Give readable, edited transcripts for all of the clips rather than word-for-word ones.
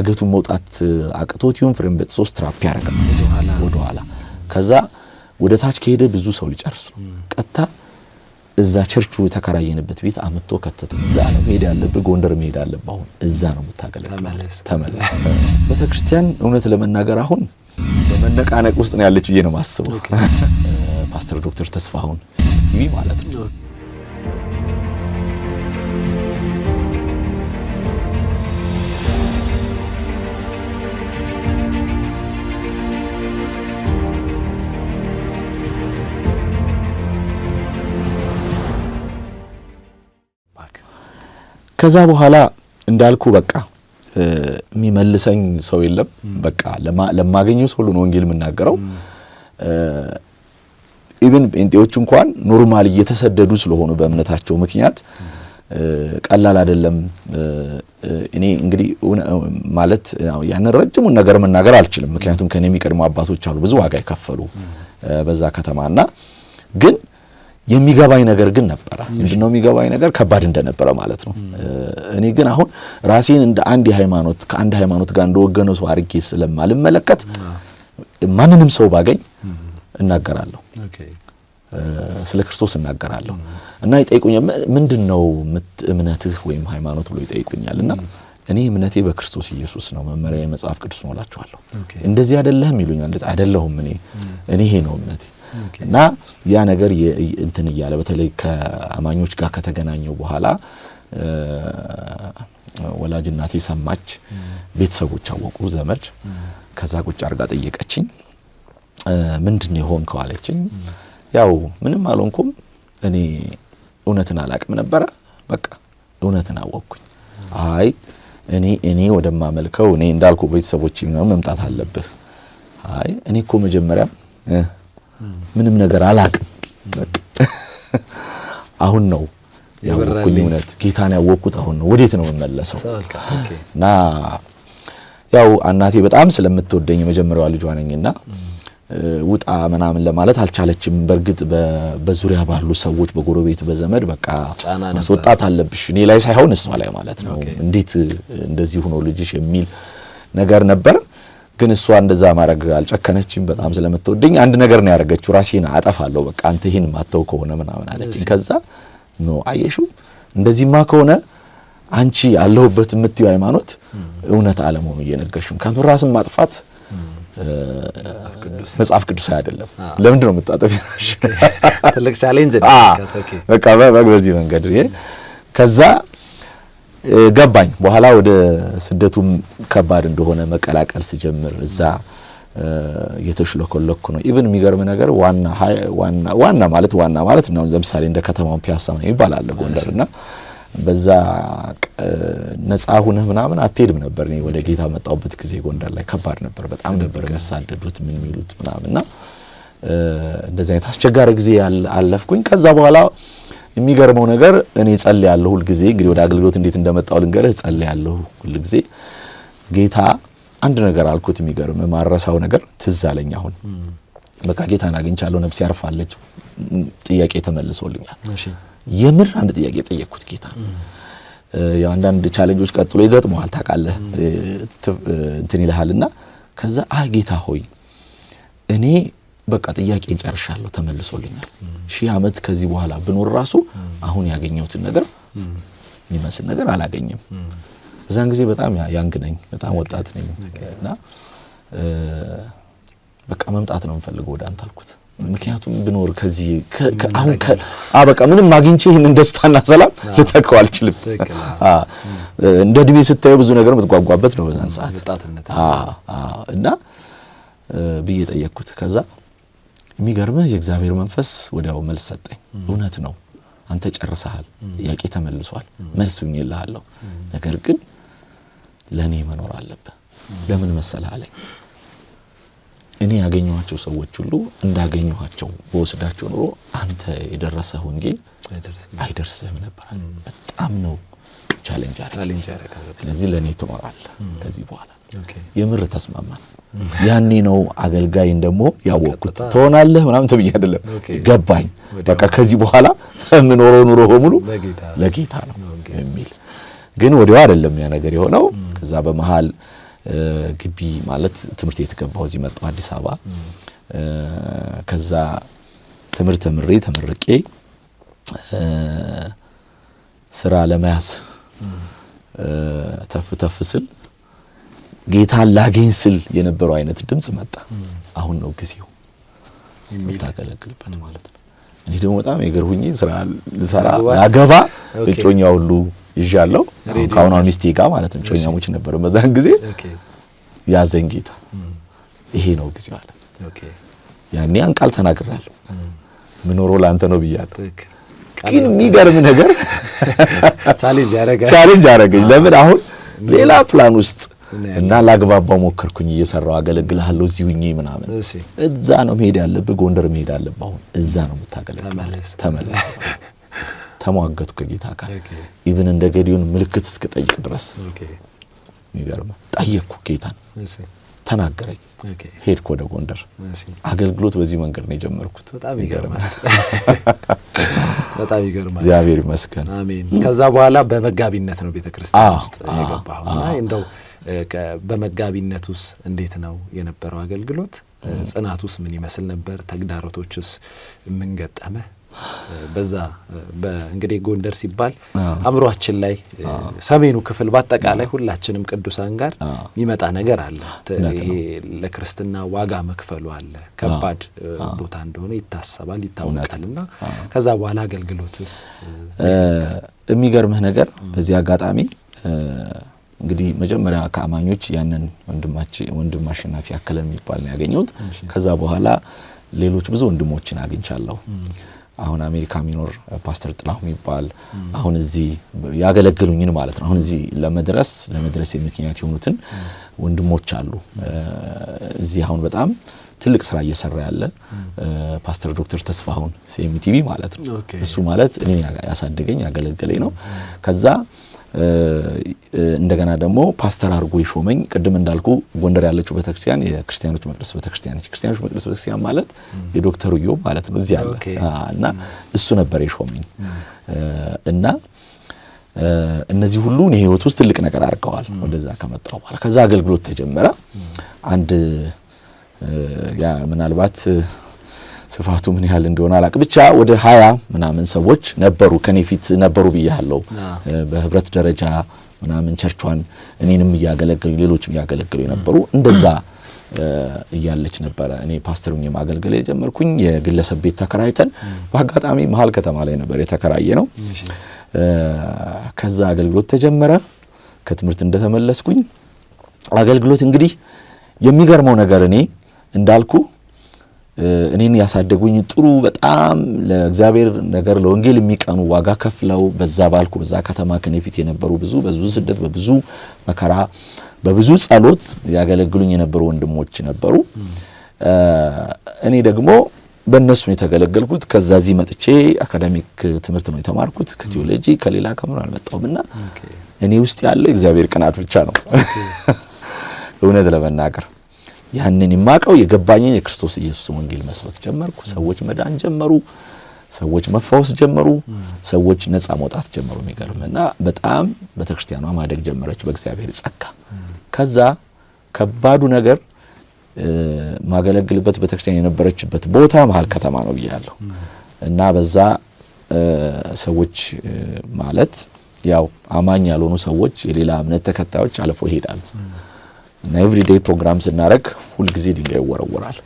አገቱ መውጣት አቅቶት ይሁን ፍሬም በ3 ትራፕ ያረጋል ወደ ኋላ ከዛ ወደ ታች ከሄደ ብዙ ሰው ሊጨርስ ነው ቀጣ እዛ ቸርቹ ተከራየንበት ቤት አመጥቶ ከተተ እዛ ነው ሄድ ያለበት ጎንደር መሄድ አለበት አሁን እዛ ነው የምታገለግለው ተመለስ በተክርስቲያን እውነት ለመናገር አሁን በመነቃነቅ ውስጥ ነው ያለችው ነው ማስበው ፓስተር ዶክተር ተስፋሁን ቲቪ ማለት ነው ከዛ በኋላ እንዳልኩ በቃ የሚመልሰኝ ሰው የለም በቃ ለማገኘው ሰው ነው ወንጌል የምናገረው ኢቭን ጴንጤዎች እንኳን ኖርማል እየተሰደዱ ስለሆኑ በእምነታቸው ምክንያት ቀላል አይደለም እኔ እንግዲህ ማለት ያን ረጅሙን ነገር መናገር አልችልም ምክንያቱም ከኔ የሚቀድሙ አባቶች አሉ ብዙ ዋጋ ይከፈሉ በዛ ከተማና ግን የሚገባኝ ነገር ግን ነበር ምንድነው የሚገባኝ ነገር ከባድ እንደነበረ ማለት ነው እኔ ግን አሁን ራሴን እንደ አንድ ሃይማኖት ከአንድ ሃይማኖት ጋር እንደወገነው ሰው አርጌ ስለማልመለከት ማንንም ሰው ባገኝ እናገራለሁ ስለ ክርስቶስ እናገራለሁ እና ይጠይቁኛል ምንድነው እምነትህ ወይም ሃይማኖት ብሎ ይጠይቁኛልና እኔ እምነቴ በክርስቶስ ኢየሱስ ነው መመሪያ የመጽሐፍ ቅዱስ ነው እላቸዋለሁ እንደዚህ አይደለህም ይሉኛል አይደለሁም እኔ ይሄ ነው እምነቴ እና ያ ነገር እንትን ይያለ በተለይ ከአማኞች ጋር ከተገናኘው በኋላ ወላጅ እናቴ ሰማች ቤተሰቦች አወቁ ዘመድ ከዛ ቁጭ አርጋ ጠየቀችኝ ምንድነው ሆንከው አለችኝ ያው ምንም አልሆንኩም እኔ እውነትን አላቅም ነበር በቃ እውነትን አወቅኩኝ አይ እኔ ወደማመልከው እኔ እንዳልኩ ቤተሰቦች መምጣት አለብህ አይ እኔ እኮ መጀመሪያ ምንም ነገር አላቅም በቃ አሁን ነው ያወቅኩኝ እውነት ጌታን ያወቅኩት አሁን ነው ወዴት ነው መመለሰው እና ያው እናቴ በጣም ስለምትወደኝ የመጀመሪያዋ ልጇ ነኝና ውጣ ምናምን ለማለት አልቻለችም በርግጥ በዙሪያ ባሉ ሰዎች በጎረቤት በዘመድ በቃ ማስወጣት አለብሽ እኔ ላይ ሳይሆን እሷ ላይ ማለት ነው እንዴት እንደዚህ ሆኖ ልጅሽ የሚል ነገር ነበር ግን እሷ እንደዛ ማረግ አልጨከነችም በጣም ስለምትወደኝ አንድ ነገር ነው ያረጋችው ራሴን አጠፋለሁ በቃ አንተ ይሄን ማተው ከሆነ ምናምን አለችኝ ከዛ ነው አየሹ እንደዚህማ ከሆነ አንቺ ያለሁበት የምትዩ ሃይማኖት እውነት ዓለሙን እየነገርሽም ካንተ ራስን ማጥፋት መጽሐፍ ቅዱስ አይደለም ለምን ነው የምታጠፊሽ ትልቅ ቻሌንጅ በቃ በዚህ መንገድ ከዛ ገባኝ በኋላ ወደ ስደቱም ከባድ እንደሆነ መቀላቀል ሲጀምር እዛ የተሽለኮለኩ ነው ኢቭን የሚገርም ነገር ዋና ማለት ነው ለምሳሌ እንደ ከተማው ፒያሳ ነው ይባላል ጎንደርና በዛ ነፃ ሆነህ ምናምን አትሄድም ነበር እኔ ወደ ጌታ መጣውበት ጊዜ ጎንደር ላይ ከባድ ነበር በጣም ነበር መሳደዱት ምን ሚሉት ምናምንና እንደዛ አይነት አስቸጋሪ ጊዜ አለፍኩኝ ከዛ በኋላ የሚገርመው ነገር እኔ ጸልያለሁ ሁሉ ጊዜ እንግዲህ ወደ አገልግሎት እንዴት እንደመጣው ልንገርህ ጸልያለሁ ሁሉ ጊዜ ጌታ አንድ ነገር አልኩት የሚገርም ማረሳው ነገር ትዝ አለኝ አሁን በቃ ጌታን አግኝቻለሁ ነፍስ ያርፋለች ጥያቄ ተመልሶልኛል እሺ የምር አንድ ጥያቄ ጠየቅኩት ጌታ ያው አንዳንድ ቻሌንጆች ቀጥሎ ይገጥመዋል ታውቃለህ እንትን ይልሃልና ከዛ ጌታ ሆይ እኔ በቃ ጥያቄን ጨርሻለሁ ተመልሶልኛል ሺህ አመት ከዚህ በኋላ ብኖር ራሱ አሁን ያገኘሁትን ነገር የሚመስል ነገር አላገኘም በዛን ጊዜ በጣም ያንግ ነኝ በጣም ወጣት ነኝ እና በቃ መምጣት ነው የምፈልገው ወደ አንተ አልኩት ምክንያቱም ብኖር ከዚህ አሁን በቃ ምንም ማግኝቼ ይሄን ደስታና ሰላም ልተካው አልችልም እንደ ድቤ ስታዩ ብዙ ነገር የምትጓጓበት ነው በዛን ሰዓት እና ብዬ ጠየቅኩት ከዛ የሚገርምህ የእግዚአብሔር መንፈስ ወዲያው መልስ ሰጠኝ እውነት ነው አንተ ጨርሰሃል ጥያቄ ተመልሷል መልሱኝ ይልሃለሁ ነገር ግን ለኔ መኖር አለበት ለምን መሰለህ አለኝ እኔ ያገኘኋቸው ሰዎች ሁሉ እንዳገኘኋቸው በወስዳቸው ኑሮ አንተ የደረሰህ ወንጌል አይደርስህም ነበር በጣም ነው ቻሌንጅ አደረገ ስለዚህ ለኔ ትኖራለህ ከዚህ በኋላ የምር ተስማማን ያኔ ነው አገልጋይ እንደሞ ያወቅኩት ትሆናለህ ምናምን ተብዬ አይደለም ገባኝ በቃ ከዚህ በኋላ ምን ኑሮ በሙሉ ለጌታ ነው የሚል ግን ወዲያው አይደለም ያ ነገር የሆነው ከዛ በመሃል ግቢ ማለት ትምህርት የተገባው እዚህ መጣሁ አዲስ አበባ ከዛ ትምህርት ተመርቄ ስራ ለመያዝ ተፍ ስል ጌታን ላገኝ ስል የነበረው አይነት ድምጽ መጣ አሁን ነው ጊዜው የምታገለግልበት ማለት ነው እኔ ደግሞ በጣም የገርሁኝ ስራ ልሰራ ያገባ እጮኛ ሁሉ ይዣለው ካሁን ሚስቴ ጋር ማለት ነው እጮኛሞች ነበር በዛን ጊዜ ያዘኝ ጌታ ይሄ ነው ጊዜው አለ ያኔ አንቃል ተናግራለሁ ምን ኖሮ ላንተ ነው ብያለሁ ግን የሚገርም ነገር ቻሌንጅ ያረጋኝ ለምን አሁን ሌላ ፕላን ውስጥ እና ላግባባው ሞከርኩኝ እየሰራው አገለግልሃለሁ እዚህ ሁኚ ምናምን እዛ ነው መሄድ ያለብህ ጎንደር መሄድ ያለብህ አሁን እዛ ነው የምታገለግለው ተመለስ ተሟገቱ ከጌታ ጋር ኢቭን እንደ ገዲዮን ምልክት እስከጠይቅ ድረስ የሚገርም ጠየቅኩ ጌታን ተናገረኝ ሄድኩ ወደ ጎንደር አገልግሎት በዚህ መንገድ ነው የጀመርኩት በጣም ይገርማል እግዚአብሔር ይመስገን አሜን ከዛ በኋላ በመጋቢነት ነው ቤተክርስቲያን ውስጥ የገባውና እንደው በመጋቢነቱስ እንዴት ነው የነበረው አገልግሎት ጽናቱስ ምን ይመስል ነበር ተግዳሮቶችስ ምን ገጠመ በዛ በእንግዲህ ጎንደር ሲባል አምሮአችን ላይ ሰሜኑ ክፍል በአጠቃላይ ሁላችንም ቅዱሳን ጋር የሚመጣ ነገር አለ ይሄ ለክርስትና ዋጋ መክፈሉ አለ ከባድ ቦታ እንደሆነ ይታሰባል ይታወቃልና ከዛ በኋላ አገልግሎትስ የሚገርምህ ነገር በዚህ አጋጣሚ እንግዲህ መጀመሪያ ከአማኞች ያንን ወንድም አሸናፊ አከለን የሚባል ነው ያገኘሁት ከዛ በኋላ ሌሎች ብዙ ወንድሞችን አግኝቻለሁ አሁን አሜሪካ ሚኖር ፓስተር ጥላሁን የሚባል አሁን እዚህ ያገለግሉኝን ማለት ነው አሁን እዚህ ለመድረስ የምክንያት የሆኑትን ወንድሞች አሉ እዚህ አሁን በጣም ትልቅ ስራ እየሰራ ያለ ፓስተር ዶክተር ተስፋሁን ሲኤምቲቪ ማለት ነው እሱ ማለት እኔ ያሳደገኝ ያገለገለኝ ነው ከዛ እንደገና ደግሞ ፓስተር አርጎ ይሾመኝ ቅድም እንዳልኩ ጎንደር ያለችው ቤተክርስቲያን የክርስቲያኖች መቅደስ ቤተክርስቲያን ማለት የዶክተር ዮ ማለት ነው እዚህ ያለ እና እሱ ነበር ይሾመኝ እና እነዚህ ሁሉ ነው ህይወት ውስጥ ትልቅ ነገር አድርገዋል ወደዛ ከመጣው በኋላ ከዛ አገልግሎት ተጀመረ አንድ ያ ምናልባት ስፋቱ ምን ያህል እንደሆነ አላቅ ብቻ ወደ 20 ምናምን ሰዎች ነበሩ ከኔፊት ነበሩ ብያለሁ በህብረት ደረጃ ምናምን ቸርቿን እኔንም ያገለግሉ ሌሎችም ያገለግሉ ነበሩ እንደዛ እያለች ነበር እኔ ፓስተሩን የማገልገል የጀመርኩኝ የግለሰብ ቤት ተከራይተን በአጋጣሚ መሃል ከተማ ላይ ነበር የተከራየ ነው ከዛ አገልግሎት ተጀመረ ከትምህርት እንደተመለስኩኝ አገልግሎት እንግዲህ የሚገርመው ነገር እኔ እንዳልኩ እኔን ያሳደጉኝ ጥሩ በጣም ለእግዚአብሔር ነገር ለወንጌል የሚቀኑ ዋጋ ከፍለው በዛ ባልኩ በዛ ከተማ ከነፊት የነበሩ በብዙ ስደት በብዙ መከራ በብዙ ጸሎት ያገለግሉኝ የነበሩ ወንድሞች ነበሩ እኔ ደግሞ በእነሱ የተገለገልኩት ከዛዚ መጥቼ አካዳሚክ ትምህርት ነው የተማርኩት ከቲዮሎጂ ከሌላ ከምን አልመጣውምና እኔ ውስጥ ያለው እግዚአብሔር ቅናት ብቻ ነው እውነት ለመናገር ያንን የማቀው የገባኝን የክርስቶስ ኢየሱስ ወንጌል መስበክ ጀመርኩ ሰዎች መዳን ጀመሩ ሰዎች መፈወስ ጀመሩ ሰዎች ነፃ መውጣት ጀመሩ የሚገርምና በጣም በተክርስቲያኗ ማደግ ጀመረች በእግዚአብሔር ጸጋ ከዛ ከባዱ ነገር ማገለግልበት በተክርስቲያን የነበረችበት ቦታ መሃል ከተማ ነው ብያለሁ እና በዛ ሰዎች ማለት ያው አማኝ ያልሆኑ ሰዎች የሌላ እምነት ተከታዮች አልፎ ይሄዳሉ እና ኤቭሪዴይ ፕሮግራም ስናረግ ሁሉ ጊዜ ድንጋይ ይወረወራል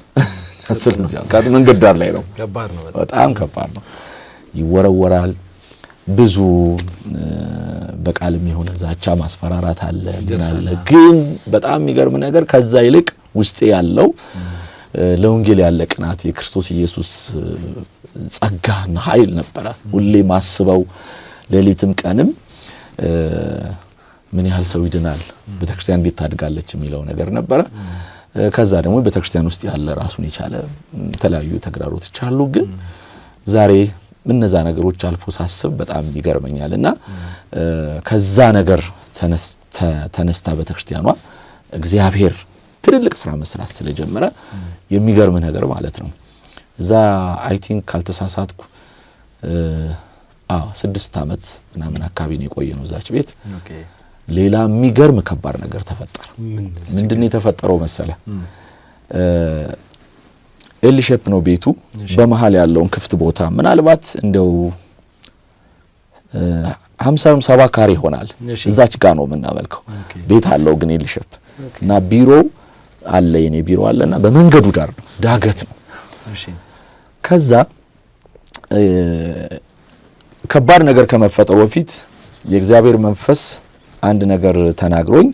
ስለዚህ አካት መንገድ ዳር ላይ ነው ከባድ ነው በጣም ከባድ ነው ይወረወራል ብዙ በቃልም የሆነ ዛቻ ማስፈራራት አለ ግን በጣም የሚገርም ነገር ከዛ ይልቅ ውስጤ ያለው ለወንጌል ያለ ቅናት የክርስቶስ ኢየሱስ ጸጋና ኃይል ነበር ሁሌ ማስበው ሌሊትም ቀንም ምን ያህል ሰው ይድናል ቤተክርስቲያን እንዴት ታድጋለች የሚለው ነገር ነበር ከዛ ደግሞ ቤተክርስቲያን ውስጥ ያለ ራሱን የቻለ ተለያዩ ተግዳሮቶች አሉ ግን ዛሬ እነዛ ነገሮች አልፎ ሳስብ በጣም ይገርመኛልና ከዛ ነገር ተነስታ ቤተክርስቲያኗ እግዚአብሔር ትልልቅ ስራ መስራት ስለጀመረ የሚገርም ነገር ማለት ነው እዛ አይ ቲንክ ካልተሳሳትኩ 6 አመት ምናምን አካባቢ ነው የቆየነው ዛች ቤት ሌላ የሚገርም ከባድ ነገር ተፈጠረ። ምንድነው የተፈጠረው መሰለ? ኤል ሼፕ ነው ቤቱ። በመሃል ያለውን ክፍት ቦታ ምናልባት እንደው 50-70 ካሬ ይሆናል። እዛች ጋር ነው የምናመልከው። ቤት አለው ግን ኤል ሼፕ እና ቢሮ አለ፣ የኔ ቢሮ አለና በመንገዱ ዳር ነው፣ ዳገት ነው። ከዛ ከባድ ነገር ከመፈጠሩ በፊት የእግዚአብሔር መንፈስ አንድ ነገር ተናግሮኝ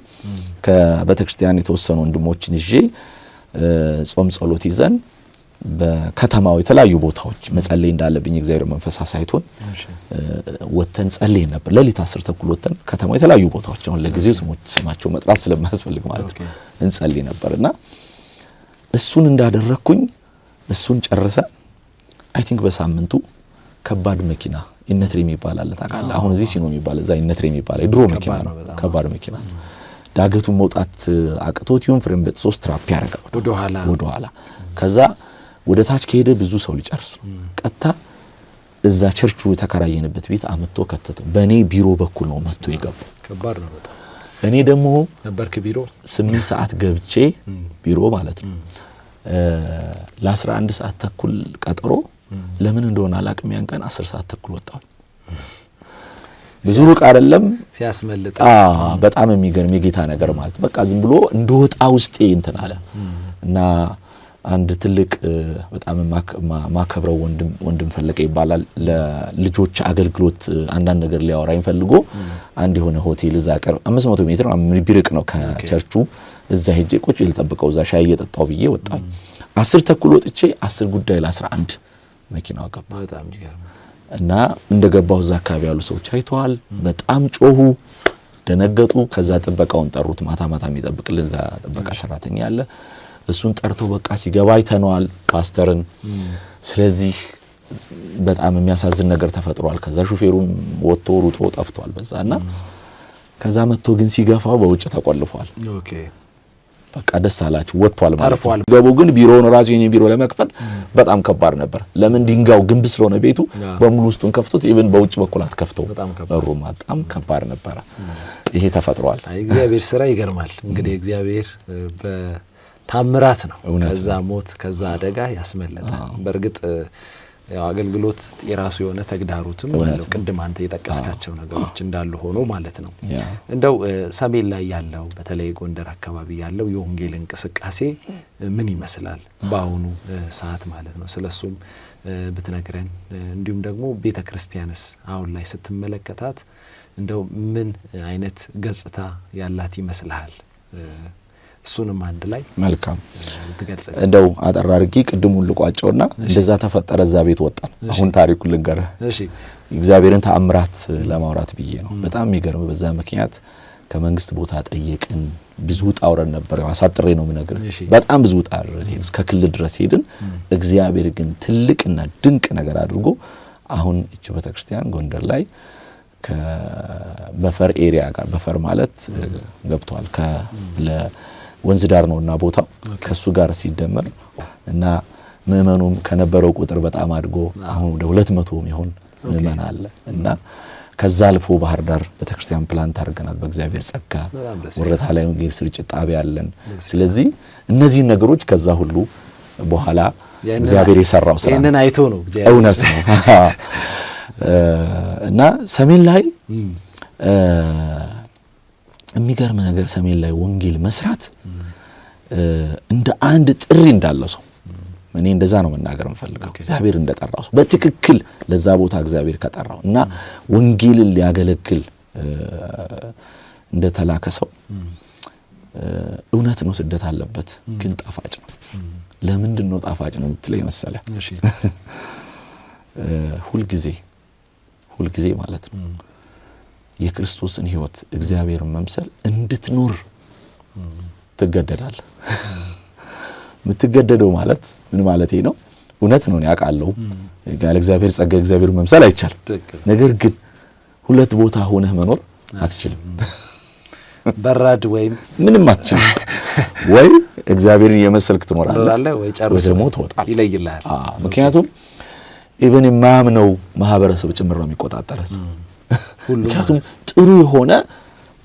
ከቤተክርስቲያን የተወሰኑ ወንድሞችን ይዤ ጾም ጸሎት ይዘን በከተማው የተለያዩ ቦታዎች መጸለይ እንዳለብኝ እግዚአብሔር መንፈስ አሳይቶን ወተን ጸልይ ነበር። ለሊት 10 ተኩል ወተን ከተማው የተለያዩ ቦታዎች አሁን ለጊዜው ስማቸው መጥራት ስለማያስፈልግ ማለት ነው እንጸልይ ነበርና እሱን እንዳደረኩኝ እሱን ጨርሰ አይ ቲንክ በሳምንቱ ከባድ መኪና ኢነትሪ የሚባል አለ ታውቃለህ? አሁን እዚህ ሲኖ የሚባል እዛ ኢነትሪ የሚባል ድሮ መኪና ነው፣ ከባድ መኪና ዳገቱን መውጣት አቅቶት ይሁን ፍሬም በጥ 3 ትራፕ ያደርጋል ወደ ኋላ። ከዛ ወደ ታች ከሄደ ብዙ ሰው ሊጨርስ ነው። ቀጥታ እዛ ቸርቹ የተከራየንበት ቤት አመጥቶ ከተተ። በኔ ቢሮ በኩል ነው መጥቶ የገባው። ከባድ ነው በጣም። እኔ ደግሞ ነበርክ ቢሮ 8 ሰዓት ገብቼ ቢሮ ማለት ነው ለ11 ሰዓት ተኩል ቀጠሮ ለምን እንደሆነ አላቅም። ያን ቀን 10 ሰዓት ተኩል ወጣው። ብዙ ሩቅ አይደለም ሲያስመልጥ። በጣም የሚገርም የጌታ ነገር ማለት በቃ ዝም ብሎ እንደወጣ ውስጤ እንትን አለ እና አንድ ትልቅ በጣም ማከብረው ወንድም ፈለቀ ይባላል። ለልጆች አገልግሎት አንዳንድ ነገር ሊያወራኝ ፈልጎ አንድ የሆነ ሆቴል እዛ ቀር 500 ሜትር ቢርቅ ነው ከቸርቹ። እዛ ሄጄ ቁጭ ልጠብቀው እዛ ሻይ እየጠጣው ብዬ ወጣሁ። 10 ተኩል ወጥቼ 10 ጉዳይ ለ11 መኪናው ገባ። በጣም ይገርም እና እንደገባው እዛ አካባቢ ያሉ ሰዎች አይተዋል። በጣም ጮሁ፣ ደነገጡ። ከዛ ጥበቃውን ጠሩት። ማታ የሚጠብቅልን እዛ ጥበቃ ሰራተኛ አለ። እሱን ጠርተው በቃ ሲገባ አይተነዋል ፓስተርን። ስለዚህ በጣም የሚያሳዝን ነገር ተፈጥሯል። ከዛ ሹፌሩም ወጥቶ ሩጦ ጠፍቷል በዛና ከዛ መጥቶ ግን ሲገፋው በውጭ ተቆልፏል። ኦኬ በቃ ደስ አላችሁ ወጥቷል ማለት ነው። ገቡ ግን ቢሮውን ራሱ የኔ ቢሮ ለመክፈት በጣም ከባድ ነበር። ለምን ድንጋው ግንብ ስለሆነ ቤቱ በሙሉ ውስጡን ከፍቶት ኢቭን በውጭ በኩል አትከፍተው በሩም በጣም ከባድ ነበር። ይሄ ተፈጥሯል። እግዚአብሔር ስራ ይገርማል። እንግዲህ እግዚአብሔር በታምራት ነው ከዛ ሞት ከዛ አደጋ ያስመለጣል። በእርግጥ ያው አገልግሎት የራሱ የሆነ ተግዳሮትም አለው። ቅድም አንተ የጠቀስካቸው ነገሮች እንዳሉ ሆኖ ማለት ነው። እንደው ሰሜን ላይ ያለው በተለይ ጎንደር አካባቢ ያለው የወንጌል እንቅስቃሴ ምን ይመስላል በአሁኑ ሰዓት ማለት ነው? ስለሱም ብትነግረን፣ እንዲሁም ደግሞ ቤተክርስቲያንስ አሁን ላይ ስትመለከታት እንደው ምን አይነት ገጽታ ያላት ይመስልሃል? እሱንም አንድ ላይ መልካም ትገልጸኝ። እንደው አጠራርቂ ቅድሙን ልቋጨውና እንደዛ ተፈጠረ እዛ ቤት ወጣን። አሁን ታሪኩን ልንገርህ። እሺ እግዚአብሔርን ተአምራት ለማውራት ብዬ ነው። በጣም የሚገርም በዛ ምክንያት ከመንግስት ቦታ ጠየቅን። ብዙ ጣውረን ነበር። ያው አሳጥሬ ነው የምነግርህ። በጣም ብዙ ጣውረን እስከ ክልል ድረስ ሄድን። እግዚአብሔር ግን ትልቅና ድንቅ ነገር አድርጎ አሁን እቺ ቤተክርስቲያን ጎንደር ላይ ከበፈር ኤሪያ ጋር በፈር ማለት ገብቷል ወንዝ ዳር ነውና ቦታው ከሱ ጋር ሲደመር እና ምእመኑም ከነበረው ቁጥር በጣም አድጎ አሁን ወደ 200 የሚሆን ምእመን አለ እና ከዛ አልፎ ባህር ዳር ቤተክርስቲያን ፕላንት አድርገናል። በእግዚአብሔር ጸጋ ወረታ ላይ ወንጌል ስርጭት ጣቢያ አለን። ስለዚህ እነዚህ ነገሮች ከዛ ሁሉ በኋላ እግዚአብሔር የሰራው ስራ እነን አይቶ ነው እግዚአብሔር እውነት ነው። እና ሰሜን ላይ የሚገርም ነገር ሰሜን ላይ ወንጌል መስራት እንደ አንድ ጥሪ እንዳለው ሰው እኔ እንደዛ ነው መናገር የምፈልገው። እግዚአብሔር እንደጠራው ሰው በትክክል ለዛ ቦታ እግዚአብሔር ከጠራው እና ወንጌልን ሊያገለግል እንደተላከ ሰው እውነት ነው ስደት አለበት፣ ግን ጣፋጭ ነው። ለምንድን ነው ጣፋጭ ነው የምትለኝ መሰለህ? ሁልጊዜ ማለት ነው የክርስቶስን ሕይወት እግዚአብሔርን መምሰል እንድትኖር ትገደዳለህ። የምትገደደው ማለት ምን ማለት ነው? እውነት ነው ያውቃለሁ። ያለ እግዚአብሔር ጸጋ እግዚአብሔርን መምሰል አይቻልም። ነገር ግን ሁለት ቦታ ሆነህ መኖር አትችልም። በራድ ወይም ምንም አትችልም። ወይ እግዚአብሔርን የመሰልክ ትኖራለህ ወይ ጨርሰህ ደግሞ ትወጣለህ። ይለይልሃል። ምክንያቱም ኢቭን የማያምነው ማህበረሰብ ጭምር ነው የሚቆጣጠረው። ምክንያቱም ጥሩ የሆነ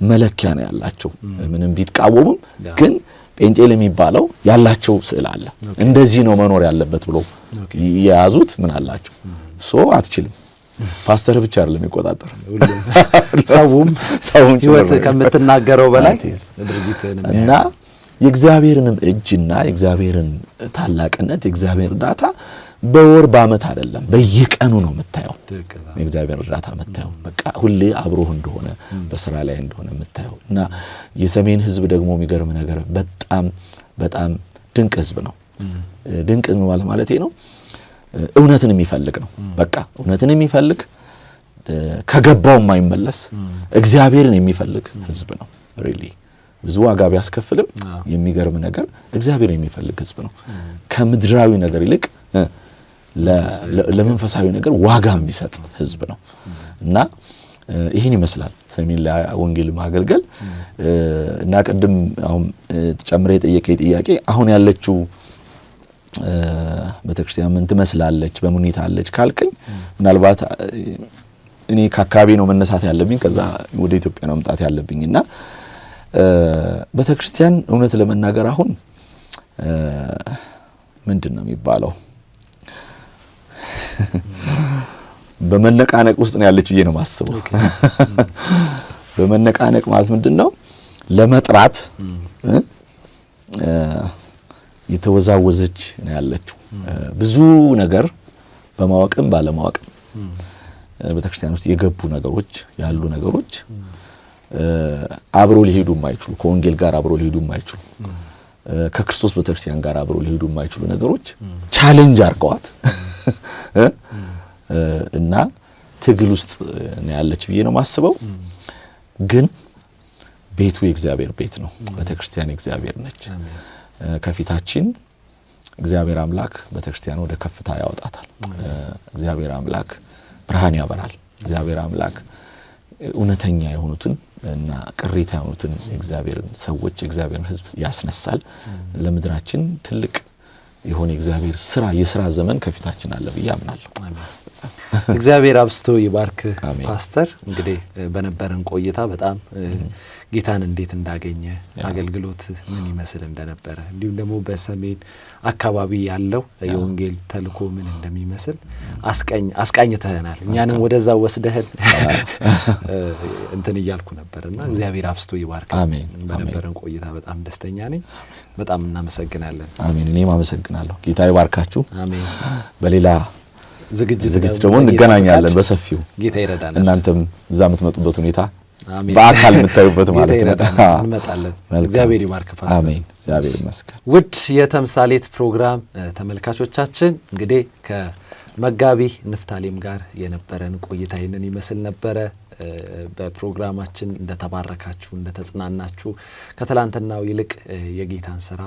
መለኪያ ነው ያላቸው። ምንም ቢትቃወሙም ግን ጴንጤል የሚባለው ያላቸው ስዕል አለ። እንደዚህ ነው መኖር ያለበት ብሎ የያዙት ምን አላቸው። አትችልም ፓስተር ብቻ አይደለም የሚቆጣጠር ሰውም ህይወት ከምትናገረው በላይ ድርጊትን እና የእግዚአብሔርንም እጅና የእግዚአብሔርን ታላቅነት የእግዚአብሔር እርዳታ በወር በአመት አይደለም በየቀኑ ነው የምታየው። የእግዚአብሔር እርዳታ የምታየው በቃ ሁሌ አብሮህ እንደሆነ በስራ ላይ እንደሆነ የምታየው እና የሰሜን ህዝብ ደግሞ የሚገርም ነገር በጣም በጣም ድንቅ ህዝብ ነው። ድንቅ ህዝብ ማለት ነው እውነትን የሚፈልግ ነው። በቃ እውነትን የሚፈልግ ከገባው የማይመለስ እግዚአብሔርን የሚፈልግ ህዝብ ነው። ሪሊ ብዙ ዋጋ ቢያስከፍልም የሚገርም ነገር እግዚአብሔርን የሚፈልግ ህዝብ ነው። ከምድራዊ ነገር ይልቅ ለመንፈሳዊ ነገር ዋጋ የሚሰጥ ህዝብ ነው እና ይሄን ይመስላል ሰሜን ላይ ወንጌል ማገልገል እና ቀደም አሁን ተጨምሬ የጠየቀኝ ጥያቄ አሁን ያለችው ቤተክርስቲያን ምን ትመስላለች በምን ሁኔታ አለች ካልከኝ ምናልባት እኔ ከአካባቢ ነው መነሳት ያለብኝ ከዛ ወደ ኢትዮጵያ ነው መምጣት ያለብኝና ቤተክርስቲያን እውነት ለመናገር አሁን ምንድነው የሚባለው በመነቃነቅ ውስጥ ነው ያለችው ነው ማስበው። በመነቃነቅ ማለት ምንድነው ለመጥራት የተወዛወዘች ነው ያለችው። ብዙ ነገር በማወቅም ባለማወቅም ቤተክርስቲያን ውስጥ የገቡ ነገሮች ያሉ ነገሮች አብሮ ሊሄዱ የማይችሉ ከወንጌል ጋር አብሮ ሊሄዱ የማይችሉ ከክርስቶስ ቤተክርስቲያን ጋር አብሮ ሊሄዱ የማይችሉ ነገሮች ቻሌንጅ አርገዋት እና ትግል ውስጥ ነው ያለች ብዬ ነው ማስበው። ግን ቤቱ የእግዚአብሔር ቤት ነው። ቤተክርስቲያን የእግዚአብሔር ነች። ከፊታችን እግዚአብሔር አምላክ ቤተክርስቲያን ወደ ከፍታ ያወጣታል። እግዚአብሔር አምላክ ብርሃን ያበራል። እግዚአብሔር አምላክ እውነተኛ የሆኑትን እና ቅሬታ የሆኑትን እግዚአብሔርን ሰዎች እግዚአብሔርን ሕዝብ ያስነሳል። ለምድራችን ትልቅ የሆነ እግዚአብሔር የሥራ ዘመን ከፊታችን አለ ብዬ አምናለሁ። እግዚአብሔር አብስቶ ይባርክ ፓስተር። እንግዲህ በነበረን ቆይታ በጣም ጌታን እንዴት እንዳገኘ አገልግሎት ምን ይመስል እንደነበረ እንዲሁም ደግሞ በሰሜን አካባቢ ያለው የወንጌል ተልኮ ምን እንደሚመስል አስቃኝተናል። እኛንም ወደዛ ወስደህን እንትን እያልኩ ነበርና እግዚአብሔር አብስቶ ይባርክ። በነበረን ቆይታ በጣም ደስተኛ ነኝ። በጣም እናመሰግናለን። አሜን። እኔም አመሰግናለሁ። ጌታ ይባርካችሁ። አሜን። በሌላ ዝግጅት ደግሞ እንገናኛለን በሰፊው። ጌታ ይረዳናል። እናንተም እዛ የምትመጡበት ሁኔታ በአካል የምታዩበት ማለት ነው። እንመጣለን። እግዚአብሔር ይባርክ ፓስተር። አሜን። እግዚአብሔር ይመስገን። ውድ የተምሳሌት ፕሮግራም ተመልካቾቻችን እንግዲህ ከመጋቢ ንፍታሌም ጋር የነበረን ቆይታ ይህንን ይመስል ነበረ። በፕሮግራማችን እንደተባረካችሁ እንደተጽናናችሁ ከትላንትናው ይልቅ የጌታን ስራ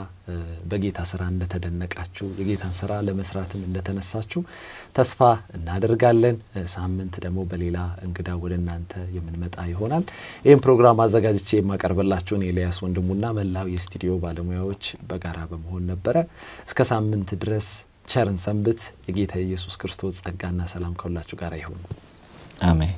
በጌታ ስራ እንደተደነቃችሁ የጌታን ስራ ለመስራትም እንደተነሳችሁ ተስፋ እናደርጋለን። ሳምንት ደግሞ በሌላ እንግዳ ወደ እናንተ የምንመጣ ይሆናል። ይህን ፕሮግራም አዘጋጅቼ የማቀርብላችሁን ኤልያስ ወንድሙና መላው የስቱዲዮ ባለሙያዎች በጋራ በመሆን ነበረ። እስከ ሳምንት ድረስ ቸርን ሰንብት። የጌታ ኢየሱስ ክርስቶስ ጸጋና ሰላም ከሁላችሁ ጋር ይሁን። አሜን።